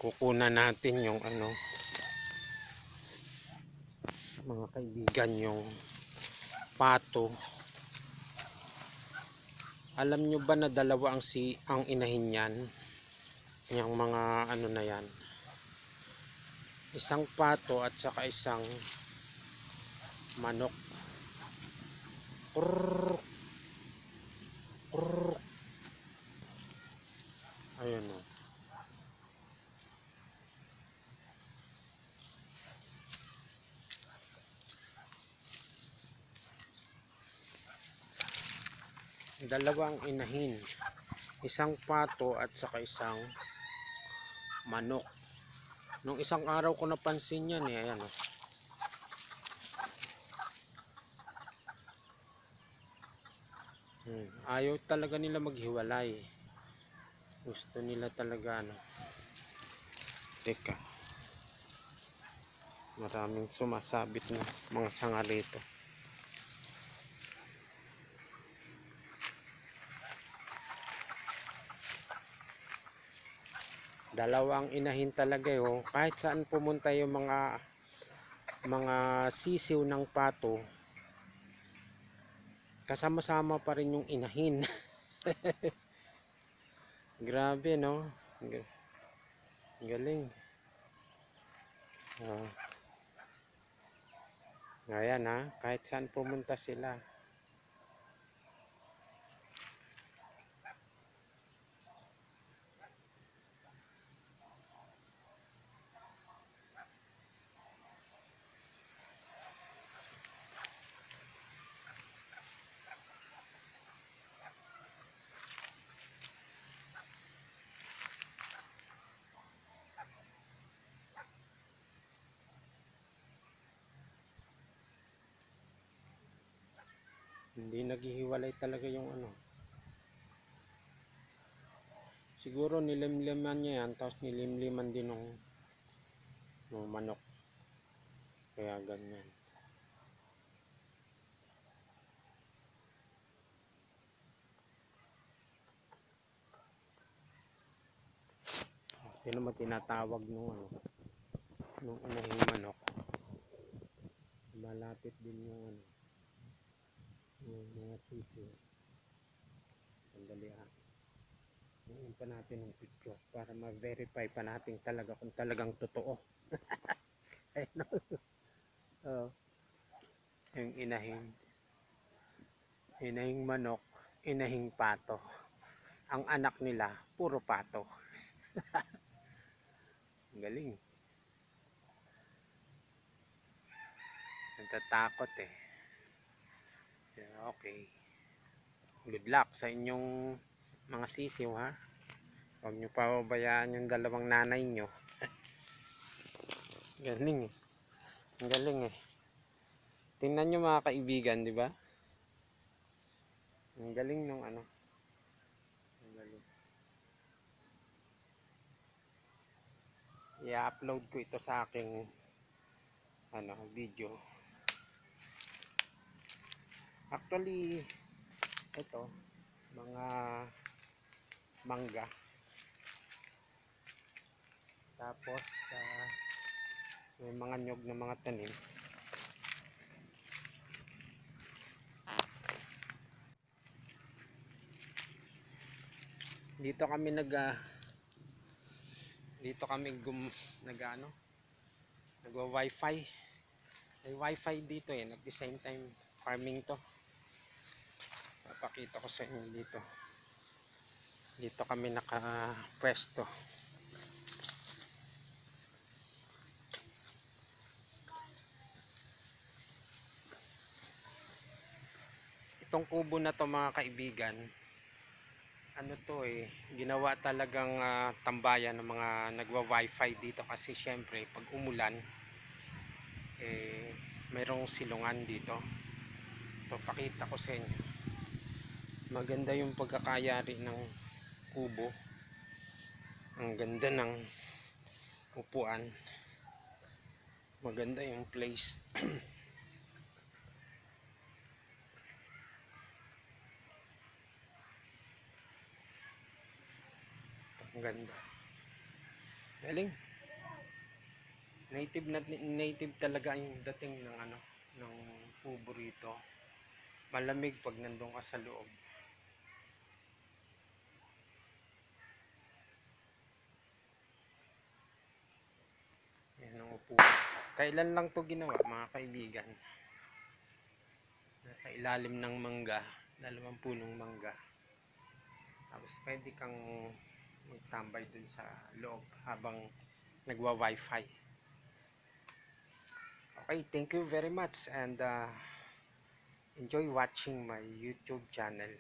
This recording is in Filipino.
kukunan natin yung ano, mga kaibigan, yung pato. Alam nyo ba na dalawa ang inahin yan, yung mga ano na yan, isang pato at saka isang manok. Kurr, kurr. Ayun o. Dalawang inahin, isang pato at saka isang manok. Nung isang araw ko napansin yan eh. Ayan o. Ayaw talaga nila maghiwalay. Gusto nila talaga ano. Teka, maraming sumasabit na mga sanga rito. Dalawang inahin talaga eh, oh. Kahit saan pumunta yung mga sisiw ng pato, kasama-sama pa rin yung inahin. Grabe no. Galing. Ayan ha, kahit saan pumunta sila. Hindi naghihiwalay talaga yung ano. Siguro nilimliman niya yan, tapos nilimliman din ng manok. Kaya ganyan. Yun naman tinatawag nung inahing manok. Malapit din yung yung mga sisiw. Sandali ha. Ngayon pa natin yung picture para ma-verify pa natin talaga kung talagang totoo. Ayun o. Yung inahing manok, inahing pato. Ang anak nila, puro pato. Galing. Natatakot eh. Okay. Good luck sa inyong mga sisiw ha. Huwag nyo pababayaan yung dalawang nanay nyo. Galing eh. Ang galing eh. Tingnan nyo mga kaibigan, di ba? Ang galing nung ano. Ang galing. I-upload ko ito sa aking video. Actually, ito, mga mangga. Tapos, may mga nyog na mga tanim. Dito kami nagwa-wifi. May wifi dito eh. At the same time, farming to. Papakita ko sa inyo dito. Dito kami naka-pwesto. Itong kubo na to mga kaibigan, ano to eh, ginawa talagang tambayan ng mga nagwa-wifi dito kasi syempre pag umulan eh mayroong silungan dito. So pakita ko sa inyo. Maganda yung pagkakayari ng kubo. Ang ganda ng upuan. Maganda yung place. Ang ganda. Galing. Native talaga yung dating ng ano, ng kubo rito. Malamig pag nandun ka sa loob. Yan ang upuan. Kailan lang to ginawa mga kaibigan? Nasa ilalim ng mangga, dalawang punong mangga. Tapos pwede kang magtambay dun sa loob habang nagwa-wifi. Okay, thank you very much and enjoy watching my YouTube channel.